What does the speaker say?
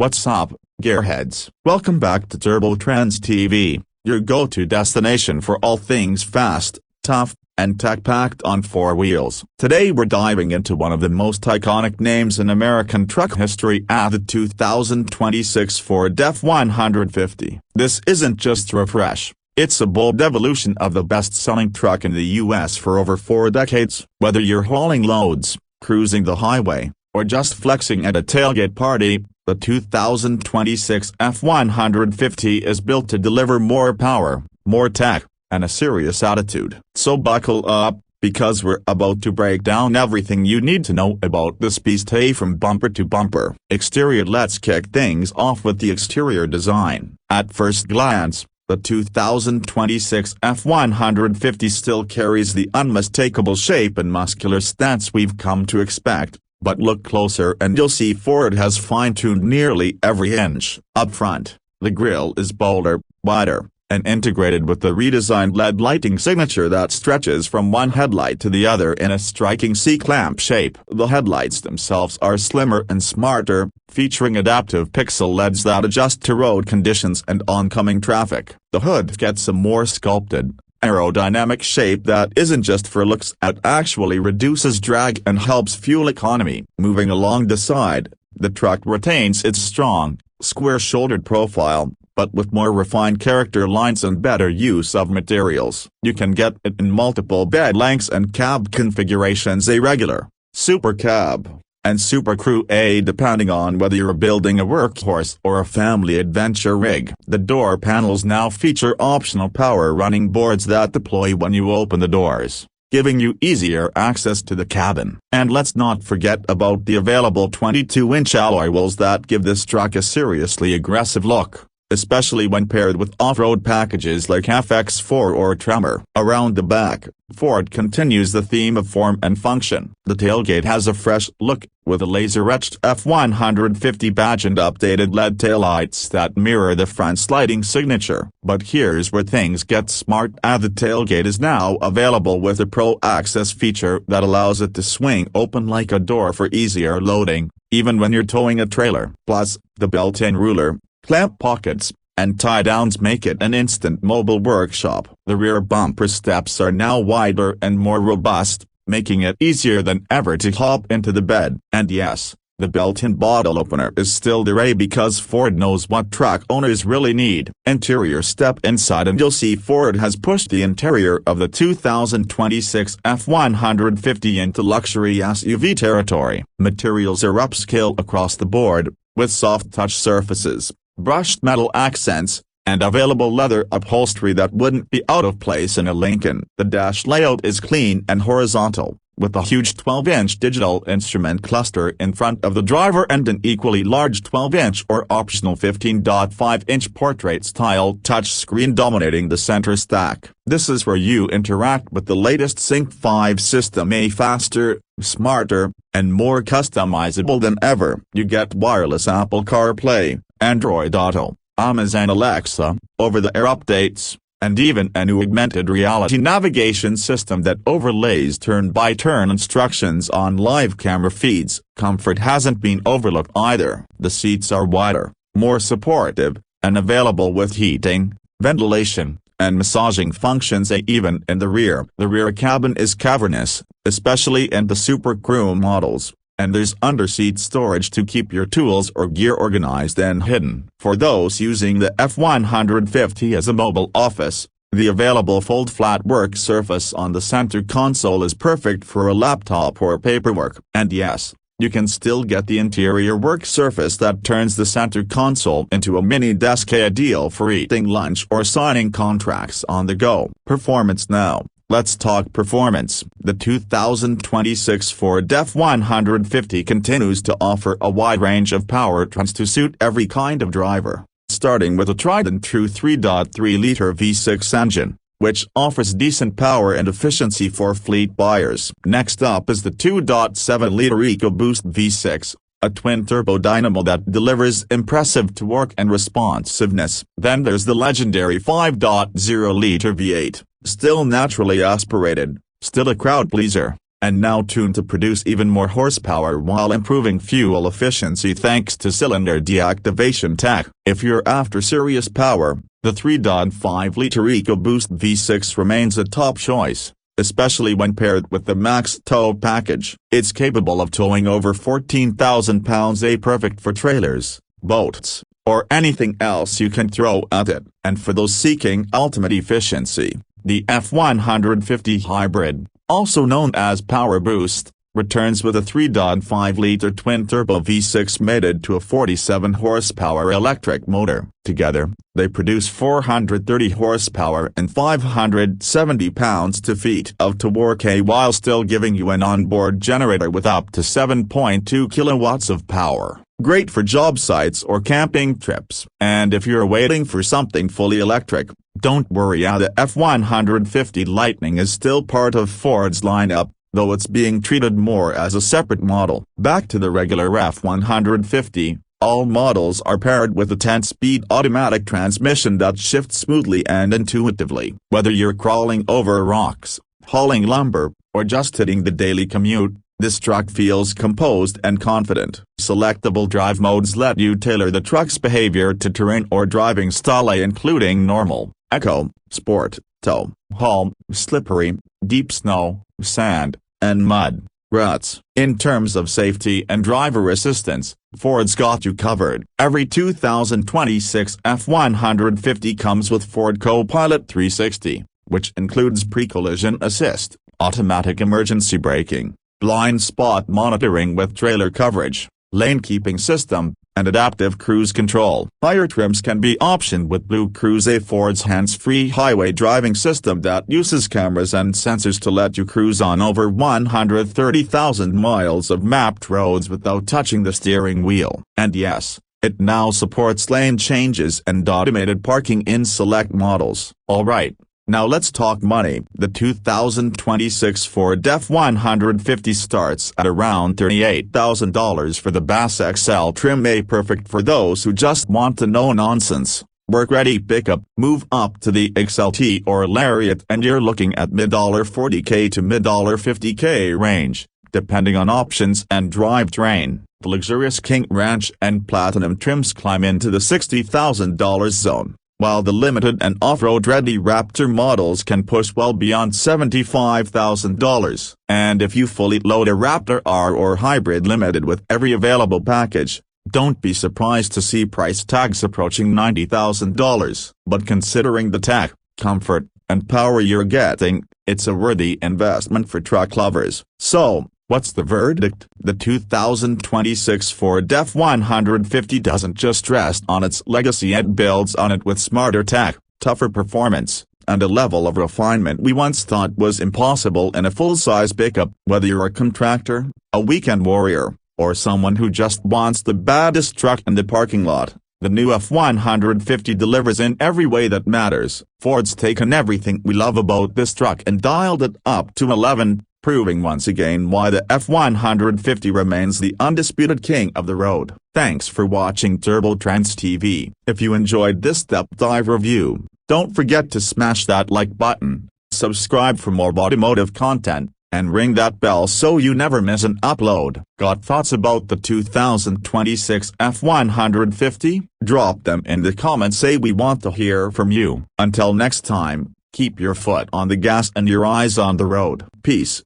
What's up, gearheads? Welcome back to Turbo Trendz TV, your go-to destination for all things fast, tough, and tech-packed on four wheels. Today we're diving into one of the most iconic names in American truck history, the 2026 Ford F-150. This isn't just a refresh, it's a bold evolution of the best-selling truck in the US for over 4 decades. Whether you're hauling loads, cruising the highway, or just flexing at a tailgate party, the 2026 F-150 is built to deliver more power, more tech, and a serious attitude. So buckle up, because we're about to break down everything you need to know about this beast from bumper to bumper. Exterior. Let's kick things off with the exterior design. At first glance, the 2026 F-150 still carries the unmistakable shape and muscular stance we've come to expect. But look closer and you'll see Ford has fine-tuned nearly every inch. Up front, the grille is bolder, wider, and integrated with the redesigned LED lighting signature that stretches from one headlight to the other in a striking C-clamp shape. The headlights themselves are slimmer and smarter, featuring adaptive pixel LEDs that adjust to road conditions and oncoming traffic. The hood gets a more sculpted, aerodynamic shape that isn't just for looks, it actually reduces drag and helps fuel economy. Moving along the side, the truck retains its strong, square-shouldered profile, but with more refined character lines and better use of materials. You can get it in multiple bed lengths and cab configurations: a regular, super cab, and Super Crew A, depending on whether you're building a workhorse or a family adventure rig. The door panels now feature optional power running boards that deploy when you open the doors, giving you easier access to the cabin. And let's not forget about the available 22-inch alloy wheels that give this truck a seriously aggressive look, especially when paired with off-road packages like FX4 or Tremor. Around the back, Ford continues the theme of form and function. The tailgate has a fresh look, with a laser-etched F-150 badge and updated LED taillights that mirror the front's lighting signature. But here's where things get smart. The tailgate is now available with a Pro Access feature that allows it to swing open like a door for easier loading, even when you're towing a trailer. Plus, the built-in ruler, clamp pockets, and tie-downs make it an instant mobile workshop. The rear bumper steps are now wider and more robust, making it easier than ever to hop into the bed. And yes, the built-in bottle opener is still there because Ford knows what truck owners really need. Interior. Step inside and you'll see Ford has pushed the interior of the 2026 F-150 into luxury SUV territory. Materials are upscale across the board, with soft touch surfaces, brushed metal accents, and available leather upholstery that wouldn't be out of place in a Lincoln. The dash layout is clean and horizontal, with a huge 12-inch digital instrument cluster in front of the driver and an equally large 12-inch or optional 15.5-inch portrait-style touchscreen dominating the center stack. This is where you interact with the latest Sync 5 system, a faster, smarter, and more customizable than ever. You get wireless Apple CarPlay, Android Auto, Amazon Alexa, over-the-air updates, and even a new augmented reality navigation system that overlays turn-by-turn instructions on live camera feeds. Comfort hasn't been overlooked either. The seats are wider, more supportive, and available with heating, ventilation, and massaging functions even in the rear. The rear cabin is cavernous, especially in the Super Crew models, and there's under-seat storage to keep your tools or gear organized and hidden. For those using the F-150 as a mobile office, the available fold-flat work surface on the center console is perfect for a laptop or paperwork. And yes, you can still get the interior work surface that turns the center console into a mini desk, ideal for eating lunch or signing contracts on the go. Performance. Now, let's talk performance. The 2026 Ford F-150 continues to offer a wide range of powertrains to suit every kind of driver, starting with a tried-and-true 3.3-liter V6 engine, which offers decent power and efficiency for fleet buyers. Next up is the 2.7-liter EcoBoost V6, a twin-turbo dynamo that delivers impressive torque and responsiveness. Then there's the legendary 5.0-liter V8, still naturally aspirated, still a crowd pleaser, and now tuned to produce even more horsepower while improving fuel efficiency thanks to cylinder deactivation tech. If you're after serious power, the 3.5-liter EcoBoost V6 remains a top choice, especially when paired with the Max Tow package. It's capable of towing over 14,000 pounds, perfect for trailers, boats, or anything else you can throw at it. And for those seeking ultimate efficiency, the F150 Hybrid, also known as Power Boost, returns with a 3.5-liter twin-turbo V6 mated to a 47-horsepower electric motor. Together, they produce 430 horsepower and 570 pounds-feet of torque while still giving you an onboard generator with up to 7.2 kilowatts of power. Great for job sites or camping trips. And if you're waiting for something fully electric, don't worry, the F150 Lightning is still part of Ford's lineup, though it's being treated more as a separate model. Back to the regular F150, all models are paired with a 10-speed automatic transmission that shifts smoothly and intuitively. Whether you're crawling over rocks, hauling lumber, or just hitting the daily commute, this truck feels composed and confident. Selectable drive modes let you tailor the truck's behavior to terrain or driving style, including normal, eco, sport, tow, haul, slippery, deep snow, sand, and mud, ruts. In terms of safety and driver assistance, Ford's got you covered. Every 2026 F150 comes with Ford Co-Pilot 360, which includes pre-collision assist, automatic emergency braking, blind spot monitoring with trailer coverage, lane keeping system, and adaptive cruise control. Higher trims can be optioned with BlueCruise, Ford's hands-free highway driving system that uses cameras and sensors to let you cruise on over 130,000 miles of mapped roads without touching the steering wheel. And yes, it now supports lane changes and automated parking in select models. Alright, now let's talk money. The 2026 Ford F150 starts at around $38,000 for the Bass XL trim, perfect for those who just want a no-nonsense, work-ready pickup. Move up to the XLT or Lariat and you're looking at mid-$40K to mid-$50K range, depending on options and drivetrain. The luxurious King Ranch and Platinum trims climb into the $60,000 zone, while the limited and off-road ready Raptor models can push well beyond $75,000. And if you fully load a Raptor R or Hybrid Limited with every available package, don't be surprised to see price tags approaching $90,000. But considering the tech, comfort, and power you're getting, it's a worthy investment for truck lovers. So, what's the verdict? The 2026 Ford F-150 doesn't just rest on its legacy, it builds on it with smarter tech, tougher performance, and a level of refinement we once thought was impossible in a full-size pickup. Whether you're a contractor, a weekend warrior, or someone who just wants the baddest truck in the parking lot, the new F-150 delivers in every way that matters. Ford's taken everything we love about this truck and dialed it up to 11, proving once again why the F-150 remains the undisputed king of the road. Thanks for watching Turbo Trendz TV. If you enjoyed this depth dive review, don't forget to smash that like button, subscribe for more automotive content, and ring that bell so you never miss an upload. Got thoughts about the 2026 F-150? Drop them in the comments, we want to hear from you. Until next time, keep your foot on the gas and your eyes on the road. Peace.